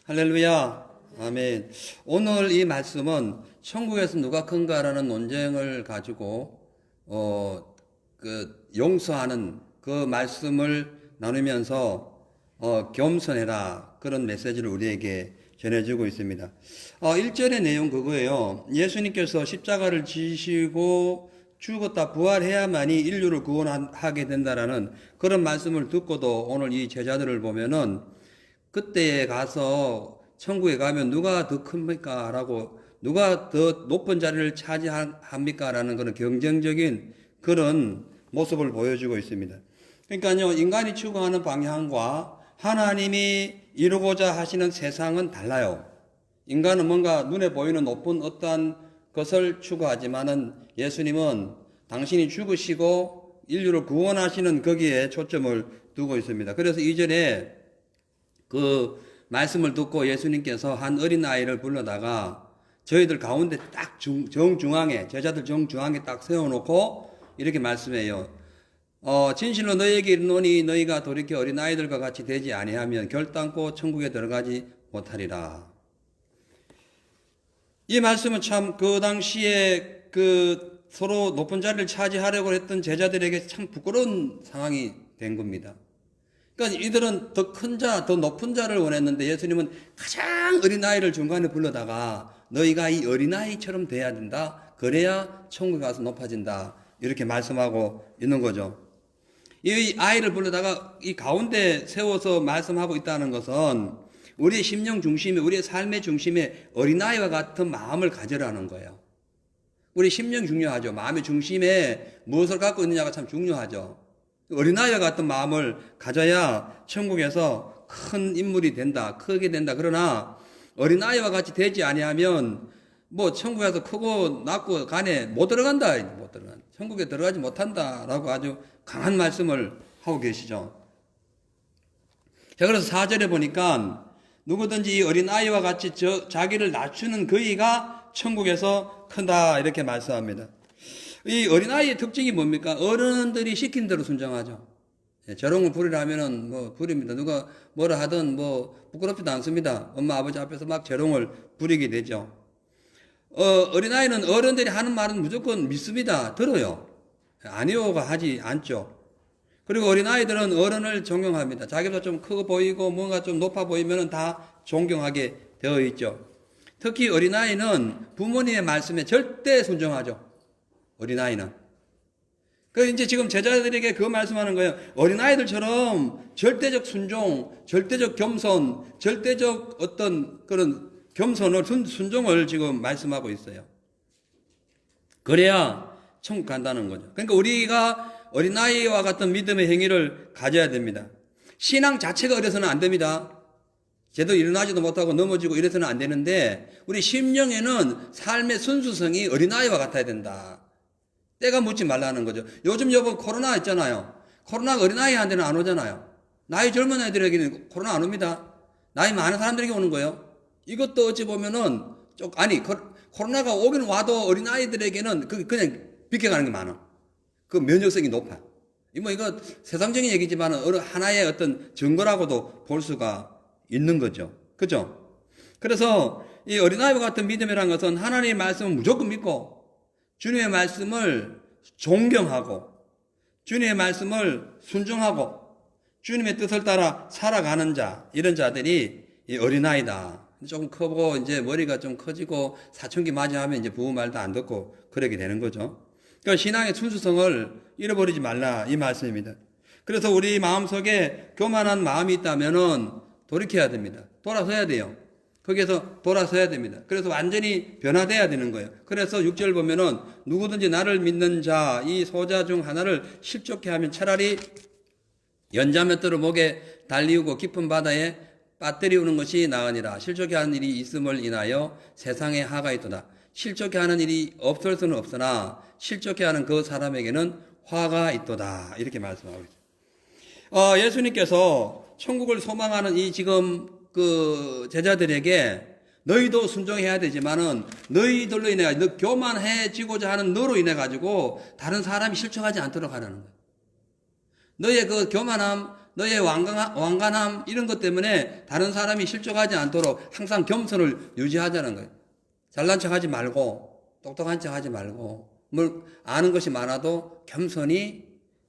할렐루야. 아멘. 오늘 이 말씀은 천국에서 누가 큰가라는 논쟁을 가지고 용서하는 그 말씀을 나누면서 겸손해라 그런 메시지를 우리에게 전해주고 있습니다. 1절의 내용 그거예요. 예수님께서 십자가를 지시고 죽었다 부활해야만이 인류를 구원하게 된다라는 그런 말씀을 듣고도 오늘 이 제자들을 보면은 그때에 가서 천국에 가면 누가 더 큽니까? 라고 누가 더 높은 자리를 차지합니까? 라는 그런 경쟁적인 그런 모습을 보여주고 있습니다. 그러니까요, 인간이 추구하는 방향과 하나님이 이루고자 하시는 세상은 달라요. 인간은 뭔가 눈에 보이는 높은 어떠한 것을 추구하지만은 예수님은 당신이 죽으시고 인류를 구원하시는 거기에 초점을 두고 있습니다. 그래서 이전에 그 말씀을 듣고 예수님께서 한 어린아이를 불러다가 저희들 가운데 딱 정중앙에, 제자들 정중앙에 딱 세워놓고 이렇게 말씀해요. 진실로 너희에게 이르노니 너희가 돌이켜 어린아이들과 같이 되지 아니하면 결단코 천국에 들어가지 못하리라. 이 말씀은 참 그 당시에 그 서로 높은 자리를 차지하려고 했던 제자들에게 참 부끄러운 상황이 된 겁니다. 그러니까 이들은 더 큰 자, 더 높은 자를 원했는데 예수님은 가장 어린아이를 중간에 불러다가 너희가 이 어린아이처럼 돼야 된다. 그래야 천국에 가서 높아진다. 이렇게 말씀하고 있는 거죠. 이 아이를 불러다가 이 가운데 세워서 말씀하고 있다는 것은 우리의 심령 중심에, 우리의 삶의 중심에 어린아이와 같은 마음을 가져라는 거예요. 우리 심령 중요하죠. 마음의 중심에 무엇을 갖고 있느냐가 참 중요하죠. 어린아이와 같은 마음을 가져야 천국에서 큰 인물이 된다, 크게 된다. 그러나 어린아이와 같이 되지 아니하면 뭐 천국에서 크고 낮고 간에 못 들어간다, 못 들어간다. 천국에 들어가지 못한다라고 아주 강한 말씀을 하고 계시죠. 자, 그래서 4절에 보니까 누구든지 이 어린아이와 같이 자기를 낮추는 그이가 천국에서 큰다 이렇게 말씀합니다. 이 어린아이의 특징이 뭡니까? 어른들이 시킨 대로 순종하죠. 저롱을 부리라면은 뭐 부립니다. 누가 뭐라 하든 뭐 부끄럽지도 않습니다. 엄마 아버지 앞에서 막 저롱을 부리게 되죠. 어린아이는 어른들이 하는 말은 무조건 믿습니다. 들어요. 아니오가 하지 않죠. 그리고 어린아이들은 어른을 존경합니다. 자기보다 좀 크고 보이고 뭔가 좀 높아 보이면 다 존경하게 되어 있죠. 특히 어린아이는 부모님의 말씀에 절대 순종하죠. 어린아이는. 이제 지금 제자들에게 그 말씀하는 거예요. 어린아이들처럼 절대적 순종, 절대적 겸손, 절대적 어떤 그런 겸손을, 순종을 지금 말씀하고 있어요. 그래야 천국 간다는 거죠. 그러니까 우리가 어린아이와 같은 믿음의 행위를 가져야 됩니다. 신앙 자체가 어려서는 안 됩니다. 제대로 일어나지도 못하고 넘어지고 이래서는 안 되는데 우리 심령에는 삶의 순수성이 어린아이와 같아야 된다. 때가 묻지 말라는 거죠. 요즘 여러분 코로나 있잖아요. 코로나가 어린아이한테는 안 오잖아요. 나이 젊은 애들에게는 코로나 안 옵니다. 나이 많은 사람들에게 오는 거예요. 이것도 어찌 보면은 코로나가 오긴 와도 어린아이들에게는 그냥 비켜가는 게 많아. 그 면역성이 높아. 이거 세상적인 얘기지만 하나의 어떤 증거라고도 볼 수가 있는 거죠. 그죠? 그래서 이 어린아이와 같은 믿음이라는 것은 하나님의 말씀을 무조건 믿고 주님의 말씀을 존경하고 주님의 말씀을 순종하고 주님의 뜻을 따라 살아가는 자, 이런 자들이 이 어린아이다. 조금 크고 이제 머리가 좀 커지고 사춘기 맞이하면 이제 부모 말도 안 듣고 그러게 되는 거죠. 그러니까 신앙의 순수성을 잃어버리지 말라 이 말씀입니다. 그래서 우리 마음속에 교만한 마음이 있다면은 돌이켜야 됩니다. 돌아서야 돼요. 거기에서 돌아서야 됩니다. 그래서 완전히 변화돼야 되는 거예요. 그래서 6절 보면은 누구든지 나를 믿는 자, 이 소자 중 하나를 실족해 하면 차라리 연자맷돌을 목에 달리우고 깊은 바다에 빠뜨리우는 것이 나으니라. 실족해 하는 일이 있음을 인하여 세상에 화가 있도다. 실족해 하는 일이 없을 수는 없으나 실족해 하는 그 사람에게는 화가 있도다. 이렇게 말씀하고 있어요. 예수님께서 천국을 소망하는 이 지금 그 제자들에게 너희도 순종해야 되지만은 너희들로 인해 너 교만해지고자 하는 너로 인해 가지고 다른 사람이 실족하지 않도록 하라는 거예요. 너의 그 교만함, 너의 완강함 이런 것 때문에 다른 사람이 실족하지 않도록 항상 겸손을 유지하자는 거예요. 잘난 척하지 말고 똑똑한 척하지 말고 뭘 아는 것이 많아도 겸손히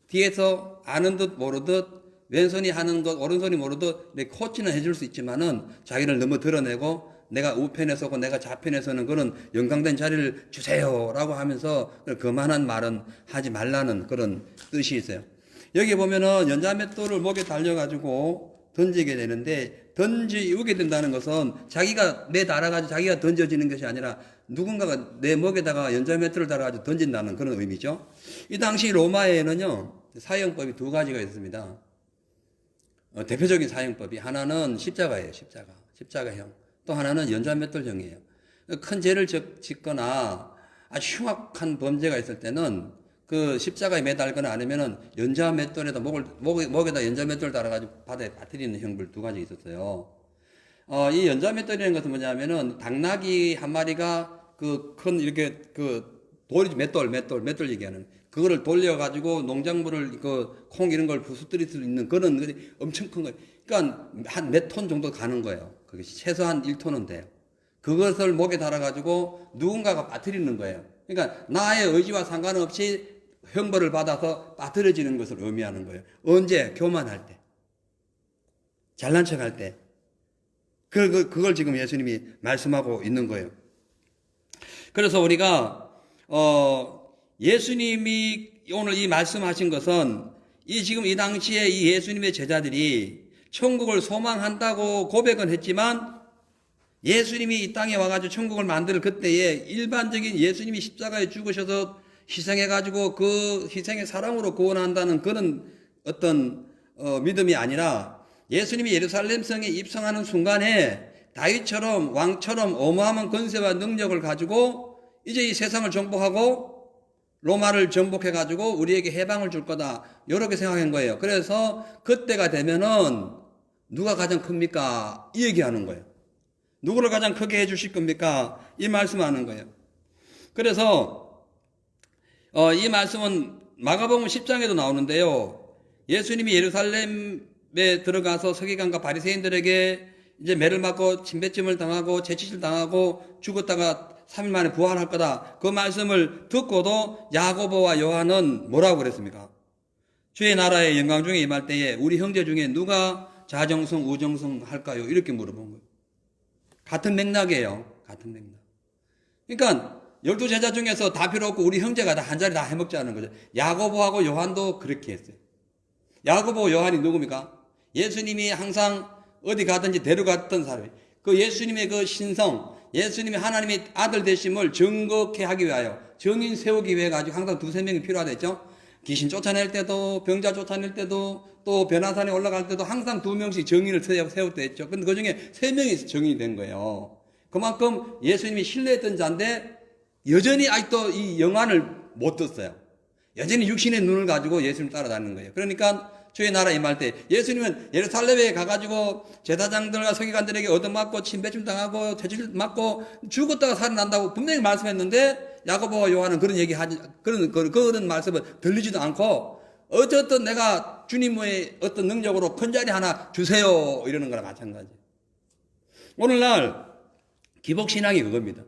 뒤에서 아는 듯 모르듯 왼손이 하는 것 오른손이 모르듯 코치는 해줄 수 있지만은 자기를 너무 드러내고 내가 우편에 서고 내가 좌편에 서는 그런 영광된 자리를 주세요라고 하면서 그만한 말은 하지 말라는 그런 뜻이 있어요. 여기 보면은 연자맷돌을 목에 달려가지고 던지게 되는데 던지우게 된다는 것은 자기가 내 달아가지고 자기가 던져지는 것이 아니라 누군가가 내 목에다가 연자맷돌을 달아가지고 던진다는 그런 의미죠. 이 당시 로마에는요 사형법이 두 가지가 있습니다. 대표적인 사형법이 하나는 십자가예요. 십자가형. 또 하나는 연자맷돌형이에요. 큰 죄를 짓거나 아주 흉악한 범죄가 있을 때는 그 십자가에 매달거나 아니면은 연자맷돌에다 목에다 연자맷돌 달아가지고 바다에 빠뜨리는 형벌 두 가지 있었어요. 이 연자맷돌이라는 것은 뭐냐면은 당나귀 한 마리가 그 큰 이렇게 그 돌이 맷돌 얘기하는 그거를 돌려가지고 농작물을 콩 이런 걸 부수뜨릴 수 있는 그런 엄청 큰 거예요. 그러니까 한 몇 톤 정도 가는 거예요. 그게 최소한 1톤은 돼요. 그것을 목에 달아가지고 누군가가 빠뜨리는 거예요. 그러니까 나의 의지와 상관없이 형벌을 받아서 빠뜨려지는 것을 의미하는 거예요. 언제? 교만할 때. 잘난 척할 때. 그걸 지금 예수님이 말씀하고 있는 거예요. 그래서 우리가, 예수님이 오늘 이 말씀하신 것은 지금 이 당시에 이 예수님의 제자들이 천국을 소망한다고 고백은 했지만 예수님이 이 땅에 와가지고 천국을 만들 그때에 일반적인 예수님이 십자가에 죽으셔서 희생해가지고 그 희생의 사랑으로 구원한다는 그런 어떤 믿음이 아니라 예수님이 예루살렘 성에 입성하는 순간에 다윗처럼 왕처럼 어마어마한 권세와 능력을 가지고 이제 이 세상을 정복하고 로마를 정복해가지고 우리에게 해방을 줄 거다 이렇게 생각한 거예요. 그래서 그때가 되면은 누가 가장 큽니까? 이 얘기하는 거예요. 누구를 가장 크게 해주실 겁니까? 이 말씀하는 거예요. 그래서 이 말씀은 마가복음 10장에도 나오는데요. 예수님이 예루살렘에 들어가서 서기관과 바리새인들에게 이제 매를 맞고 침뱉음을 당하고 채찍을 당하고 죽었다가 3일 만에 부활할 거다. 그 말씀을 듣고도 야고보와 요한은 뭐라고 그랬습니까? 주의 나라의 영광 중에 임할 때에 우리 형제 중에 누가 자정성 우정성 할까요? 이렇게 물어본 거예요. 같은 맥락이에요. 같은 맥락. 그러니까 12제자 중에서 다 필요 없고 우리 형제가 다 한 자리 다 해먹자는 거죠. 야고보하고 요한도 그렇게 했어요. 야고보 요한이 누굽니까? 예수님이 항상 어디 가든지 데려갔던 사람이에요. 그 예수님의 그 신성, 예수님이 하나님의 아들 되심을 증거케 하기 위하여 증인 세우기 위해 가지고 항상 두세 명이 필요하겠죠. 귀신 쫓아낼 때도 병자 쫓아낼 때도 또 변화산에 올라갈 때도 항상 2명씩 증인을 세울 때 했죠. 근데 그 중에 3명이 증인이 된 거예요. 그만큼 예수님이 신뢰했던 자인데 여전히 아직도 이 영안을 못 떴어요. 여전히 육신의 눈을 가지고 예수님 따라다니는 거예요. 그러니까 주의 나라 임할 때 예수님은 예루살렘에 가가지고 제사장들과 서기관들에게 얻어맞고 침뱉음 당하고 채찍 맞고 죽었다가 살아난다고 분명히 말씀했는데 야고보와 요한은 그런 그런 말씀을 들리지도 않고 어쨌든 내가 주님의 어떤 능력으로 큰 자리 하나 주세요 이러는 거랑 마찬가지. 오늘날 기복신앙이 그겁니다.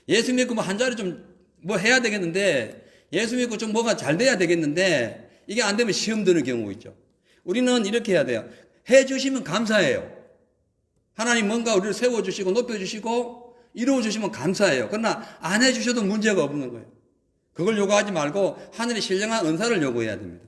예수 믿고 한 자리 좀 뭐 해야 되겠는데 예수 믿고 좀 뭐가 잘 돼야 되겠는데 이게 안 되면 시험 드는 경우 있죠. 우리는 이렇게 해야 돼요. 해 주시면 감사해요. 하나님 뭔가 우리를 세워주시고 높여주시고 이루어주시면 감사해요. 그러나 안 해주셔도 문제가 없는 거예요. 그걸 요구하지 말고 하늘의 신령한 은사를 요구해야 됩니다.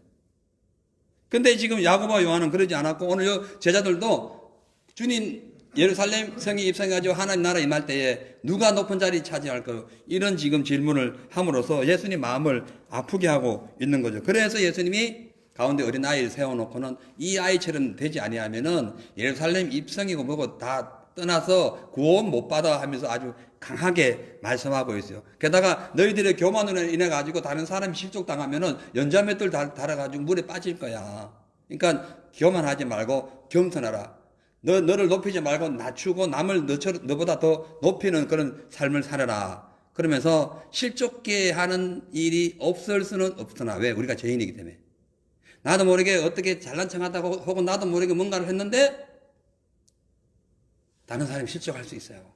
근데 지금 야고보와 요한은 그러지 않았고 오늘 제자들도 주님 예루살렘 성에 입성해가지고 하나님 나라 임할 때에 누가 높은 자리 차지할까요? 이런 지금 질문을 함으로써 예수님 마음을 아프게 하고 있는 거죠. 그래서 예수님이 가운데 어린아이를 세워놓고는 이 아이처럼 되지 아니하면은 예루살렘 입성이고 뭐고 다 떠나서 구원 못 받아 하면서 아주 강하게 말씀하고 있어요. 게다가 너희들의 교만으로 인해 가지고 다른 사람이 실족당하면은 연자맷돌 달아가지고 물에 빠질 거야. 그러니까 교만하지 말고 겸손하라. 너를 높이지 말고 낮추고 남을 너보다 더 높이는 그런 삶을 살아라. 그러면서 실족게 하는 일이 없을 수는 없으나 왜? 우리가 죄인이기 때문에. 나도 모르게 어떻게 잘난 척하다고 혹은 나도 모르게 뭔가를 했는데 다른 사람이 실족할 수 있어요.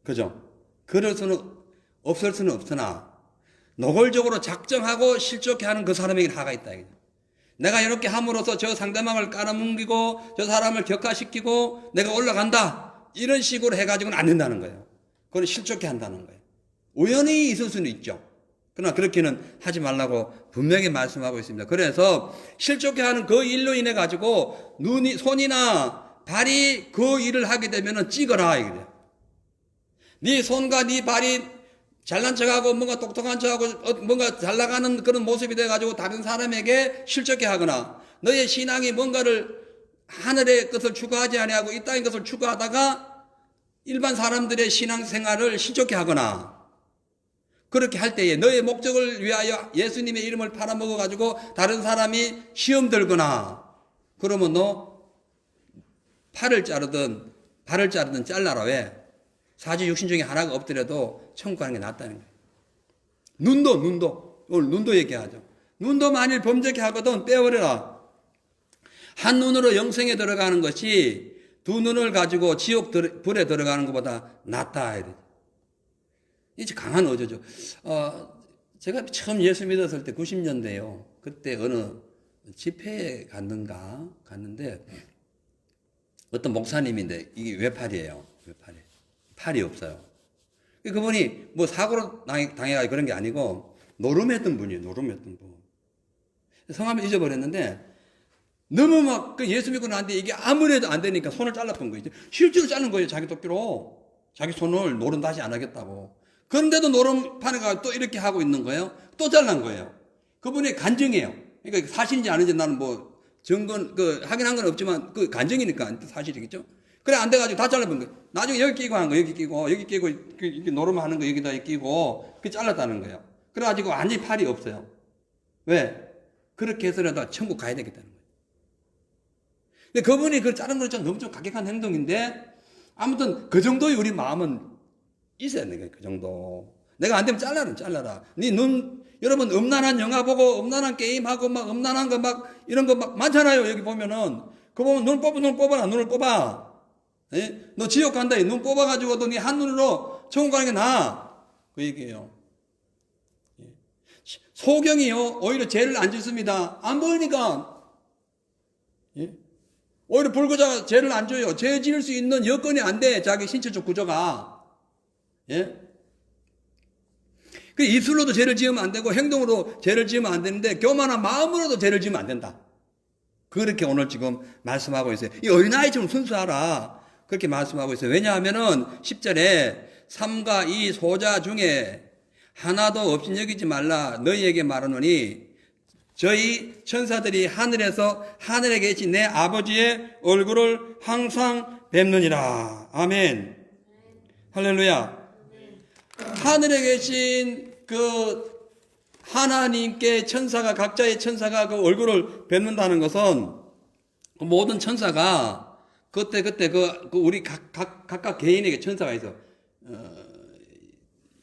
그죠? 그럴 수는 없을 수는 없으나 노골적으로 작정하고 실족해 하는 그 사람에게 하가 있다. 내가 이렇게 함으로써 저 상대방을 깔아뭉개고 저 사람을 격화시키고 내가 올라간다. 이런 식으로 해가지고는 안 된다는 거예요. 그건 실족해 한다는 거예요. 우연히 있을 수는 있죠. 그러나 그렇게는 하지 말라고 분명히 말씀하고 있습니다. 그래서 실족해 하는 그 일로 인해 가지고 손이나 발이 그 일을 하게 되면은 찍어라. 이거예요. 네 손과 네 발이 잘난 척하고 뭔가 똑똑한 척하고 뭔가 잘 나가는 그런 모습이 돼가지고 다른 사람에게 실족해 하거나 너의 신앙이 뭔가를 하늘의 것을 추구하지 아니하고 이 땅의 것을 추구하다가 일반 사람들의 신앙생활을 실족해 하거나 그렇게 할 때에 너의 목적을 위하여 예수님의 이름을 팔아먹어가지고 다른 사람이 시험 들거나 그러면 너 팔을 자르든 발을 자르든 잘라라. 왜? 사지 육신 중에 하나가 없더라도 천국 가는 게 낫다는 거예요. 눈도 오늘 눈도 얘기하죠. 눈도 만일 범죄케 하거든 빼버려라. 한 눈으로 영생에 들어가는 것이 두 눈을 가지고 지옥 불에 들어가는 것보다 낫다. 이제 강한 어조죠. 제가 처음 예수 믿었을 때 90년대요. 그때 어느 집회에 갔는데 어떤 목사님인데 이게 외팔이에요. 외팔이. 팔이 없어요. 그분이 뭐 사고로 당해가지고 그런 게 아니고 노름했던 분이에요. 노름했던 분. 성함을 잊어버렸는데 너무 막 그 예수 믿고 나는데 이게 아무래도 안 되니까 손을 잘랐던 거예요. 실제로 자른 거예요. 자기 도끼로. 자기 손을 노름 다시 안 하겠다고. 그런데도 노름판에 가서 또 이렇게 하고 있는 거예요. 또 잘란 거예요. 그분이 간증이에요. 그러니까 사실인지 아닌지 나는 뭐 증거 확인한 건 없지만 그 간증이니까 사실이겠죠. 그래 안 돼가지고 다 잘라본 거예요. 나중에 여기 끼고 하는 거 여기 끼고 이렇게 노름하는 거 여기다 끼고 그 잘랐다는 거예요. 그래가지고 완전히 팔이 없어요. 왜? 그렇게 해서라도 천국 가야 되겠다는 거예요. 근데 그분이 그 자른 건 너무 좀 가격한 행동인데 아무튼 그 정도의 우리 마음은 있어야 되는 거예요. 그 정도. 내가 안 되면 잘라라. 네 여러분 음란한 영화 보고 음란한 게임하고 막 음란한 거 막 이런 거 막 많잖아요. 여기 보면은 그거 보면 눈 뽑아. 예? 너 지옥 간다. 눈 뽑아가지고 너 네 한눈으로 천국 가는 게 나아. 그 얘기예요. 예. 소경이요. 오히려 죄를 안 짓습니다. 안 보이니까. 예? 오히려 불구자가 죄를 안 줘요. 죄 지을 수 있는 여건이 안 돼. 자기 신체적 구조가. 예? 그 입술로도 죄를 지으면 안 되고 행동으로 죄를 지으면 안 되는데 교만한 마음으로도 죄를 지으면 안 된다. 그렇게 오늘 지금 말씀하고 있어요. 이 어린아이처럼 순수하라. 그렇게 말씀하고 있어요. 왜냐하면은 10절에 3과 2 소자 중에 하나도 없인 여기지 말라 너희에게 말하노니 저희 천사들이 하늘에 계신 내 아버지의 얼굴을 항상 뵙느니라. 아멘. 할렐루야. 하늘에 계신 그 하나님께 각자의 천사가 그 얼굴을 뵙는다는 것은 그 모든 천사가 그때 우리 각각 개인에게 천사가 있어.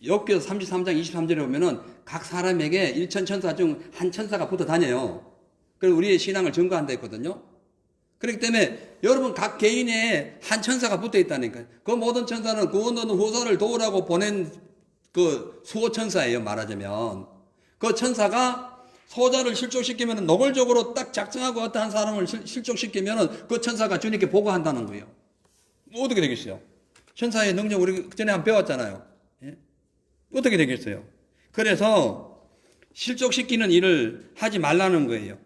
욥기서 33장 23절에 보면은 각 사람에게 일천 천사 중 한 천사가 붙어 다녀요. 그래서 우리의 신앙을 증거한다 했거든요. 그렇기 때문에 여러분 각 개인에 한 천사가 붙어 있다니까요. 그 모든 천사는 구원 얻는 후손을 도우라고 보낸 그 수호천사예요. 말하자면 그 천사가 소자를 실족시키면 노골적으로 딱 작정하고 어떠한 사람을 실족시키면 그 천사가 주님께 보고한다는 거예요. 어떻게 되겠어요? 천사의 능력 우리 전에 한번 배웠잖아요. 예? 어떻게 되겠어요? 그래서 실족시키는 일을 하지 말라는 거예요.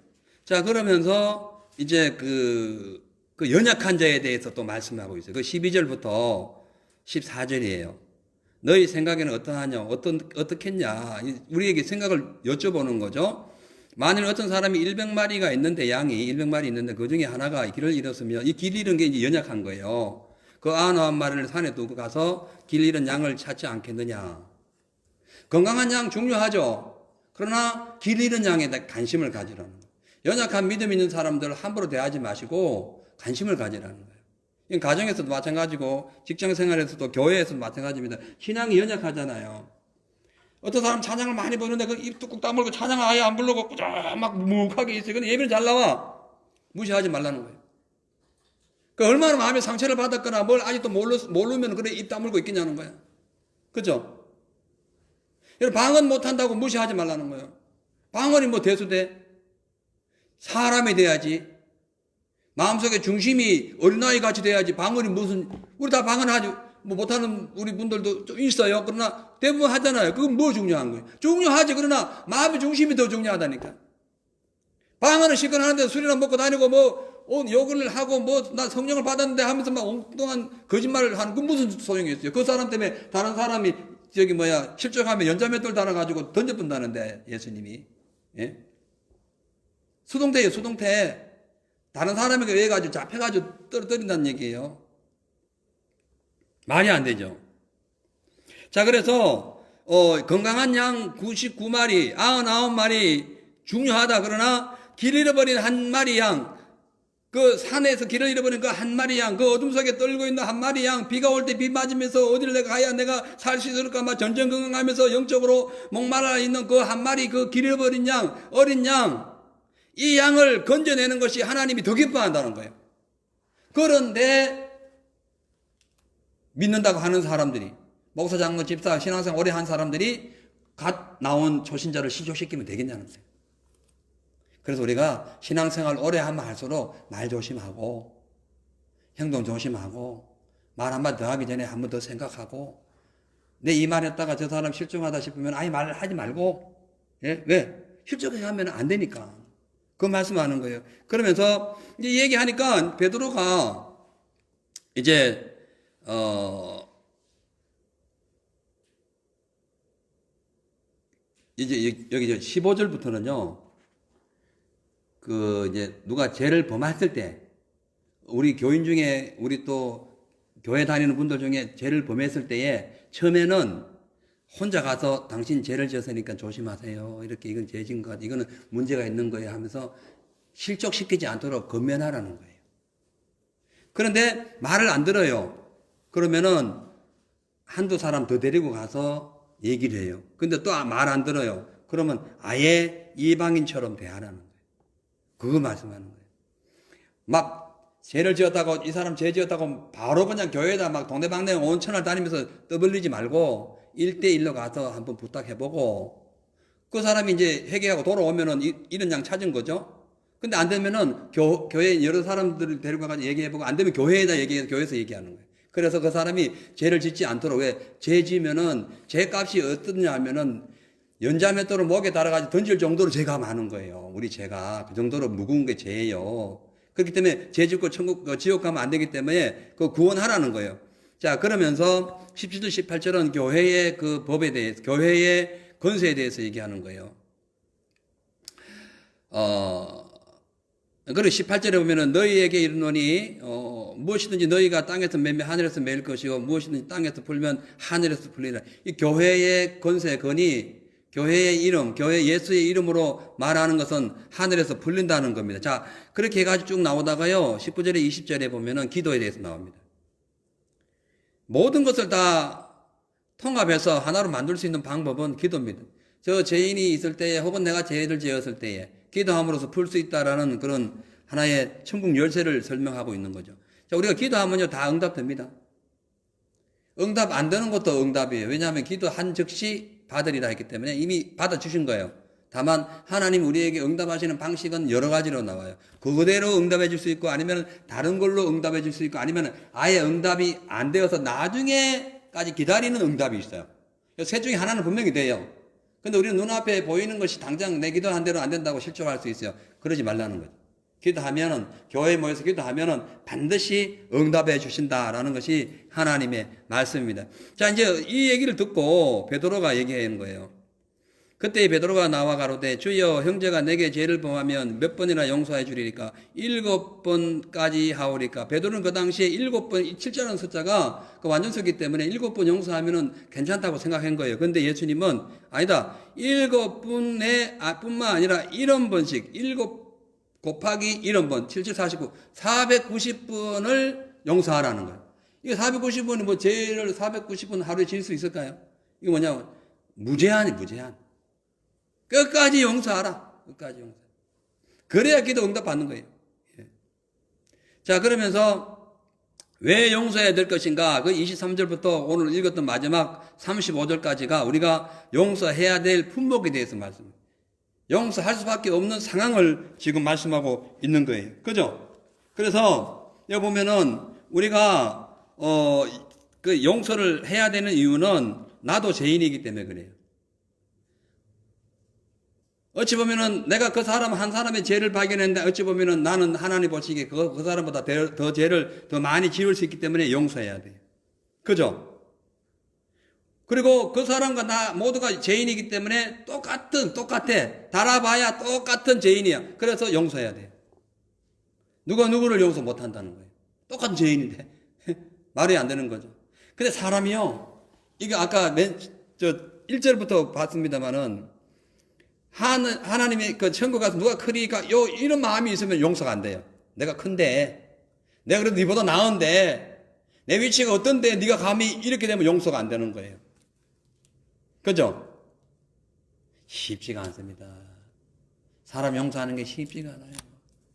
자, 그러면서 이제 그 연약한 자에 대해서 또 말씀하고 있어요. 그 12절부터 14절이에요. 너희 생각에는 어떠하냐? 어떻겠냐? 우리에게 생각을 여쭤보는 거죠. 만일 어떤 사람이 100마리가 있는데 양이 100마리 있는데 그 중에 하나가 길을 잃었으면 이 길 잃은 게 이제 연약한 거예요. 그 99마리를 산에 두고 가서 길 잃은 양을 찾지 않겠느냐? 건강한 양 중요하죠. 그러나 길 잃은 양에 대해 관심을 가지라는 거예요. 연약한 믿음 있는 사람들 함부로 대하지 마시고 관심을 가지라는 거예요. 가정에서도 마찬가지고 직장 생활에서도 교회에서도 마찬가지입니다. 신앙이 연약하잖아요. 어떤 사람 찬양을 많이 부르는데 그 입 뚝뚝 다물고 찬양을 아예 안 부르고 꾸적 막 묵묵하게 있어요. 근데 예배는 잘 나와. 무시하지 말라는 거예요. 그 얼마나 마음의 상처를 받았거나 뭘 아직도 모르면 그래 입 다물고 있겠냐는 거야. 그죠? 방언 못한다고 무시하지 말라는 거예요. 방언이 뭐 대수돼? 사람이 돼야지. 마음속에 중심이 어린아이 같이 돼야지. 방언이 무슨, 우리 다 방언하지. 뭐 못하는 우리 분들도 좀 있어요. 그러나 대부분 하잖아요. 그건 뭐 중요한 거예요? 중요하지. 그러나 마음의 중심이 더 중요하다니까. 방언은 실컷 하는데 술이나 먹고 다니고 뭐 욕을 하고 뭐 나 성령을 받았는데 하면서 막 엉뚱한 거짓말을 하는 그 무슨 소용이 있어요? 그 사람 때문에 다른 사람이 실족하면 연자맷돌 달아가지고 던져본다는데 예수님이. 예? 수동태예요. 수동태. 다른 사람에게 왜 가지고 잡혀가지고 떨어뜨린다는 얘기예요. 말이 안 되죠. 자, 그래서 건강한 양 99마리, 99마리 중요하다. 그러나 길 잃어버린 한 마리 양, 그 산에서 길을 잃어버린 그 한 마리 양, 그 어둠 속에 떨고 있는 한 마리 양, 비가 올 때 비 맞으면서 어디를 내가 가야 내가 살 수 있을까 막 전전긍긍하면서 영적으로 목말라 있는 그 한 마리 그 길 잃어버린 양, 어린 양, 이 양을 건져내는 것이 하나님이 더 기뻐한다는 거예요. 그런데 믿는다고 하는 사람들이, 목사, 장로, 집사, 신앙생활 오래 한 사람들이 갓 나온 초신자를 시조시키면 되겠냐는 거예요. 그래서 우리가 신앙생활 오래 하면 할수록 말 조심하고 행동 조심하고 말 한마디 더 하기 전에 한 번 더 생각하고 내 이 말 했다가 저 사람 실종하다 싶으면 아예 말하지 말고 예? 왜? 실족하게 하면 안 되니까 그 말씀하는 거예요. 그러면서 이제 얘기하니까 베드로가 이제 이제 여기 15절부터는요. 이제 누가 죄를 범했을 때, 우리 교인 중에, 우리 또 교회 다니는 분들 중에 죄를 범했을 때에, 처음에는 혼자 가서 당신 죄를 지었으니까 조심하세요. 이렇게 이건 죄진 것 같아. 이거는 문제가 있는 거예요 하면서 실족시키지 않도록 건면하라는 거예요. 그런데 말을 안 들어요. 그러면은 한두 사람 더 데리고 가서 얘기를 해요. 근데 또 말 안 들어요. 그러면 아예 이방인처럼 대하라는 거예요. 그거 말씀하는 거예요. 막 죄를 지었다고 이 사람 죄 지었다고 바로 그냥 교회에다 막 동네방네 온천을 다니면서 떠벌리지 말고 1대1로 가서 한번 부탁해보고 그 사람이 이제 회개하고 돌아오면은 이런 양 찾은 거죠. 근데 안 되면은 교회 여러 사람들을 데리고 가서 얘기해보고 안 되면 교회에다 얘기해서 교회에서 얘기하는 거예요. 그래서 그 사람이 죄를 짓지 않도록 왜 죄 지면은 죄 값이 어떠냐 하면은 연자맷돌을 목에 달아가지고 던질 정도로 죄가 많은 거예요. 우리 죄가 그 정도로 무거운 게 죄예요. 그렇기 때문에 죄 짓고 지옥 가면 안 되기 때문에 그 구원하라는 거예요. 자, 그러면서 17절 18절은 교회의 그 법에 대해서 교회의 권세에 대해서 얘기하는 거예요. 그리고 18절에 보면은 너희에게 이르노니 무엇이든지 너희가 땅에서 매면 하늘에서 매일 것이고 무엇이든지 땅에서 풀면 하늘에서 풀리라. 이 교회의 권세 권이 교회의 이름, 교회 예수의 이름으로 말하는 것은 하늘에서 풀린다는 겁니다. 자, 그렇게 해가지고 쭉 나오다가요 19절에 20절에 보면은 기도에 대해서 나옵니다. 모든 것을 다 통합해서 하나로 만들 수 있는 방법은 기도입니다. 저 죄인이 있을 때에 혹은 내가 죄를 지었을 때에 기도함으로써 풀 수 있다라는 그런 하나의 천국 열쇠를 설명하고 있는 거죠. 자, 우리가 기도하면요 다 응답됩니다. 응답 안 되는 것도 응답이에요. 왜냐하면 기도한 즉시 받으리라 했기 때문에 이미 받아주신 거예요. 다만 하나님 우리에게 응답하시는 방식은 여러 가지로 나와요. 그대로 응답해 줄 수 있고 아니면 다른 걸로 응답해 줄 수 있고 아니면 아예 응답이 안 되어서 나중에까지 기다리는 응답이 있어요. 셋 중에 하나는 분명히 돼요. 근데 우리는 눈앞에 보이는 것이 당장 내 기도한 대로 안 된다고 실족할 수 있어요. 그러지 말라는 거죠. 기도하면은, 교회에 모여서 기도하면은 반드시 응답해 주신다라는 것이 하나님의 말씀입니다. 자, 이제 이 얘기를 듣고 베드로가 얘기하는 거예요. 그때 베드로가 나와 가로되 주여 형제가 내게 죄를 범하면 몇 번이나 용서해 주리까? 7번까지 하오리까? 베드로는 그 당시에 7번, 7자라는 숫자가 그 완전수기 때문에 7번 용서하면은 괜찮다고 생각한 거예요. 근데 예수님은 아니다. 7번에 뿐만 아니라 70번씩 7 곱하기 70번 7749 490번을 용서하라는 거예요. 이게 490번이 뭐 죄를 490번 하루에 질 수 있을까요? 이거 뭐냐? 무제한이 무제한. 끝까지 용서하라. 끝까지 용서. 그래야 기도 응답 받는 거예요. 예. 자, 그러면서 왜 용서해야 될 것인가? 그 23절부터 오늘 읽었던 마지막 35절까지가 우리가 용서해야 될 품목에 대해서 말씀합니다. 용서할 수밖에 없는 상황을 지금 말씀하고 있는 거예요. 그죠? 그래서 여기 보면은 우리가 그 용서를 해야 되는 이유는 나도 죄인이기 때문에 그래요. 어찌 보면은 내가 그 사람 한 사람의 죄를 발견했는데 어찌 보면은 나는 하나님 보시기에 그 사람보다 더 죄를 더 많이 지을 수 있기 때문에 용서해야 돼요. 그죠? 그리고 그 사람과 나 모두가 죄인이기 때문에 똑같아. 달아봐야 똑같은 죄인이야. 그래서 용서해야 돼요. 누가 누구를 용서 못 한다는 거예요. 똑같은 죄인인데. 말이 안 되는 거죠. 근데 사람이요. 이게 아까 1절부터 봤습니다만은 하나님이 그 천국 가서 누가 크니까 이런 마음이 있으면 용서가 안 돼요. 내가 큰데, 내가 그래도 네보다 나은데, 내 위치가 어떤데 네가 감히 이렇게 되면 용서가 안 되는 거예요. 그죠? 쉽지가 않습니다. 사람 용서하는 게 쉽지가 않아요.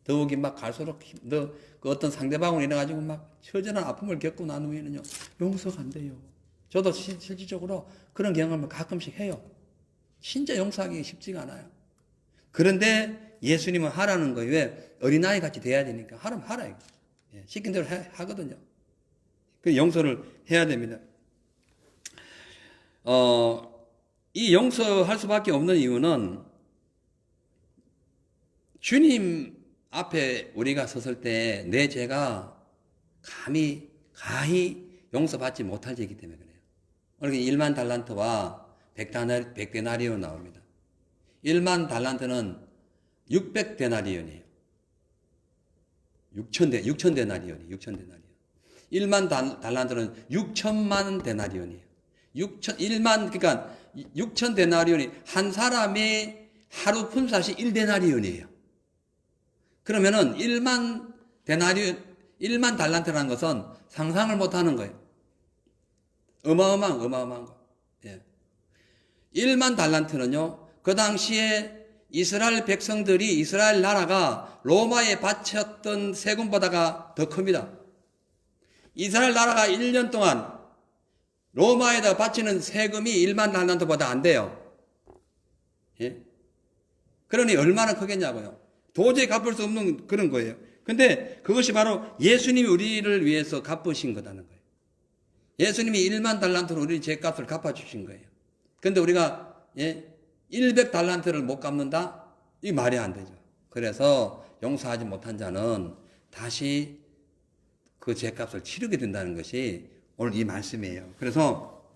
더욱이 막 갈수록 그 어떤 상대방을 인해가지고 막 처절한 아픔을 겪고 난 후에는요, 용서가 안 돼요. 저도 실질적으로 그런 경험을 가끔씩 해요. 진짜 용서하기 쉽지가 않아요. 그런데 예수님은 하라는 거예요. 왜? 어린아이 같이 돼야 되니까. 하라면 하라. 시킨 대로 하거든요. 그 용서를 해야 됩니다. 이 용서할 수밖에 없는 이유는 주님 앞에 우리가 섰을 때 내 죄가 가히 용서받지 못할 죄이기 때문에 그래요. 그러니까 1만 달란트와 100데나리온 나옵니다. 1만 달란트는 600데나리온이에요. 6,000데나리온이에요. 1만 달란트는 6천만 데나리온이에요. 1만, 그러니까 6,000데나리온이 한 사람의 하루 품삯이 1데나리온이에요. 그러면은 1만 달란트라는 것은 상상을 못 하는 거예요. 어마어마한 거. 예. 1만 달란트는요, 그 당시에 이스라엘 백성들이, 이스라엘 나라가 로마에 바쳤던 세금보다가 더 큽니다. 이스라엘 나라가 1년 동안 로마에다 바치는 세금이 1만 달란트보다 안 돼요. 예? 그러니 얼마나 크겠냐고요. 도저히 갚을 수 없는 그런 거예요. 근데 그것이 바로 예수님이 우리를 위해서 갚으신 거라는 거예요. 예수님이 1만 달란트로 우리 죄값을 갚아주신 거예요. 근데 우리가 100달란트를 못 갚는다? 이 말이 안 되죠. 그래서 용서하지 못한 자는 다시 그 죄값을 치르게 된다는 것이 오늘 이 말씀이에요. 그래서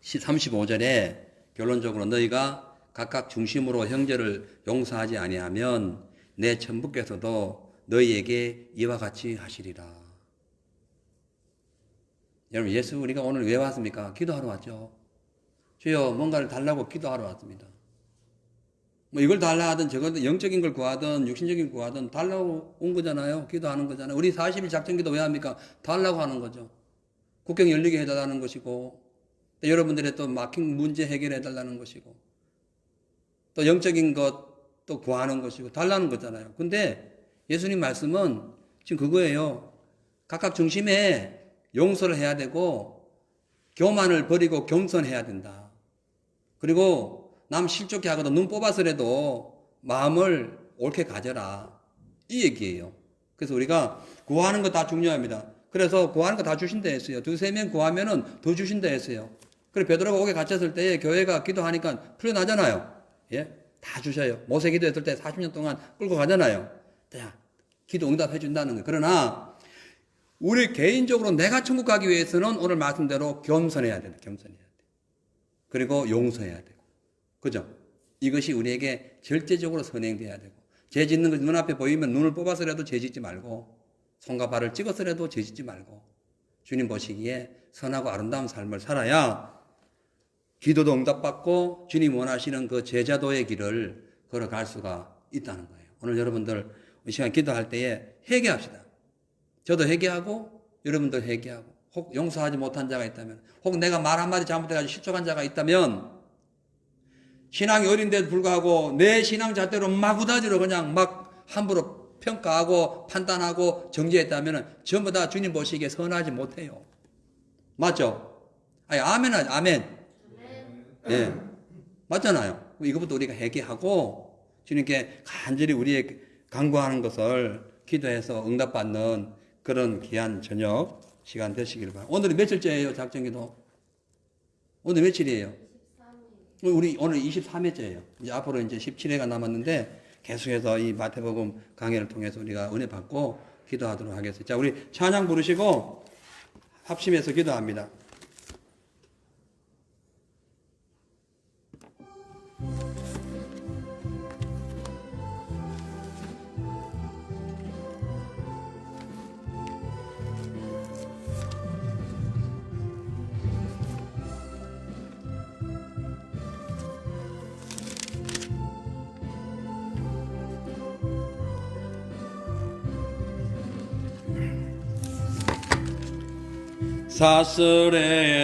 35절에 결론적으로 너희가 각각 중심으로 형제를 용서하지 아니하면 내 천부께서도 너희에게 이와 같이 하시리라. 여러분, 예수 우리가 오늘 왜 왔습니까? 기도하러 왔죠. 주여 뭔가를 달라고 기도하러 왔습니다. 뭐 이걸 달라 하든 저걸 영적인 걸 구하든 육신적인 걸 구하든 달라고 온 거잖아요. 기도하는 거잖아요. 우리 40일 작전기도 왜 합니까? 달라고 하는 거죠. 국경 열리게 해달라는 것이고, 또 여러분들의 또 막힌 문제 해결해 달라는 것이고, 또 영적인 것도 구하는 것이고 달라는 거잖아요. 근데 예수님 말씀은 지금 그거예요. 각각 중심에 용서를 해야 되고 교만을 버리고 겸손해야 된다. 그리고 남 실족해 하거든 눈 뽑아서라도 마음을 옳게 가져라. 이 얘기예요. 그래서 우리가 구하는 거 다 중요합니다. 그래서 구하는 거 다 주신다 했어요. 2-3명 구하면은 더 주신다 했어요. 그래 베드로가 옥에 갇혔을 때 교회가 기도하니까 풀려나잖아요. 예? 다 주셔요. 모세 기도했을 때 40년 동안 끌고 가잖아요. 자, 기도 응답해 준다는 거예요. 그러나 우리 개인적으로 내가 천국 가기 위해서는 오늘 말씀대로 겸손해야 된다. 겸손해야 돼. 그리고 용서해야 되고. 그죠? 이것이 우리에게 절대적으로 선행돼야 되고. 죄 짓는 것이 눈앞에 보이면 눈을 뽑아서라도 죄 짓지 말고 손과 발을 찍어서라도 죄 짓지 말고 주님 보시기에 선하고 아름다운 삶을 살아야 기도도 응답받고 주님 원하시는 그 제자도의 길을 걸어갈 수가 있다는 거예요. 오늘 여러분들 이 시간 기도할 때에 회개합시다. 저도 회개하고 여러분도 회개하고 혹 용서하지 못한 자가 있다면 혹 내가 말 한마디 잘못해가지고 실족한 자가 있다면 신앙이 어린데도 불구하고 내 신앙 잣대로 마구다지로 그냥 막 함부로 평가하고 판단하고 정죄했다면 전부 다 주님 보시기에 선하지 못해요. 맞죠? 아니, 아멘, 아멘. 예. 맞잖아요. 이것부터 우리가 회개하고 주님께 간절히 우리의 간구하는 것을 기도해서 응답받는 그런 귀한 저녁 시간 되시길 바랍니다. 오늘은 며칠째예요, 작정기도? 오늘 며칠이에요? 우리 오늘 23회째예요. 이제 앞으로 이제 17회가 남았는데 계속해서 이 마태복음 강해를 통해서 우리가 은혜 받고 기도하도록 하겠습니다. 자, 우리 찬양 부르시고 합심해서 기도합니다.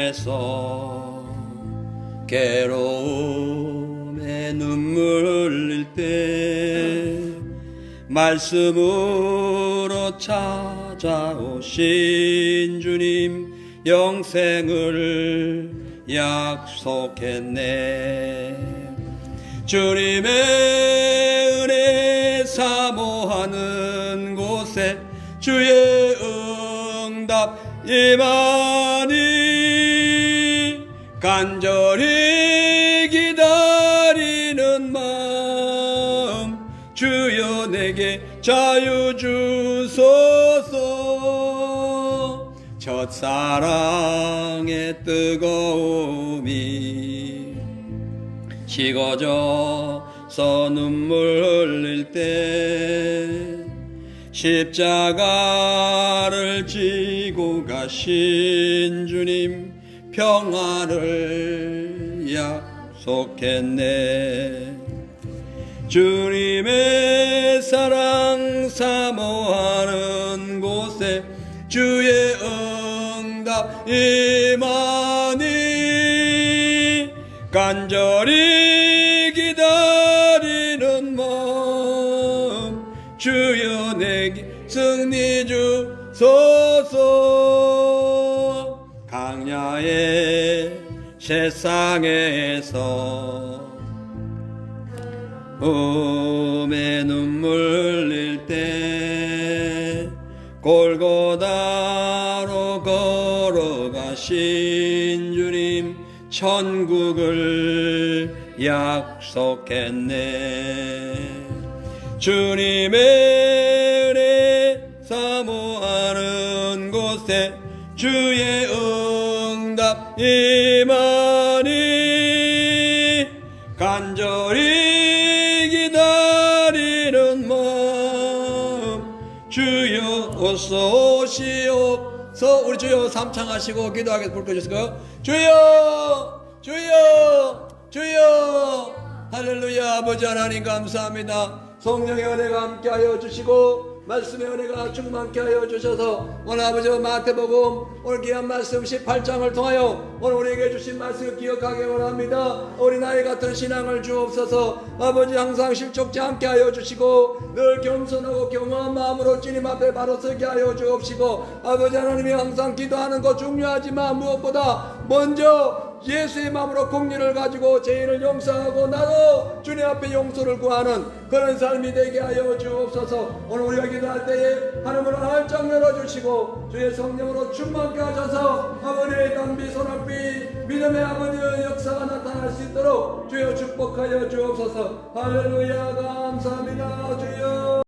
사슬에서 괴로움에 눈물 흘릴 때 말씀으로 찾아오신 주님 영생을 약속했네. 주님의 은혜 사모하는 곳에 주의 응답 이만희 간절히 기다리는 마음 주여 내게 자유 주소서. 첫사랑의 뜨거움이 식어져서 눈물 흘릴 때 십자가를 지고 가신 주님 평화를 약속했네. 주님의 사랑 사모하는 곳에 주의 응답 이만희 간절히 기다리는 마음 주여 내게 승리 주소서. 강야의 세상에서 음에 눈물 흘릴 때 골고다로 걸어가신 주님 천국을 약속했네. 주님의 은혜 사모하는 곳에 주의 응답 이만희 간절히 기다리는 마음 주여 어서 오시옵소서. 우리 주여 삼창하시고 기도하겠습니다. 불 꺼주실까요? 주여 주여 주여. 할렐루야. 아버지 하나님 감사합니다. 성령의 은혜가 함께하여 주시고 말씀의 은혜가 충만케 하여 주셔서 오늘 아버지 마태복음 오늘 귀한 말씀 18장을 통하여 오늘 우리에게 주신 말씀을 기억하기 원합니다. 우리 나이 같은 신앙을 주옵소서. 아버지 항상 실족지 함께 하여 주시고 늘 겸손하고 겸허한 마음으로 주님 앞에 바로 서게 하여 주옵시고 아버지 하나님이 항상 기도하는 것 중요하지만 무엇보다 먼저 예수의 마음으로 공의를 가지고 죄인을 용서하고 나도 주님 앞에 용서를 구하는 그런 삶이 되게 하여 주옵소서. 오늘 우리가 기도할 때에 하나님을 활짝 열어주시고 주의 성령으로 충만케 하셔서 아버지의 단비 소낙비 믿음의 아버지의 역사가 나타날 수 있도록 주여 축복하여 주옵소서. 할렐루야. 감사합니다. 주여.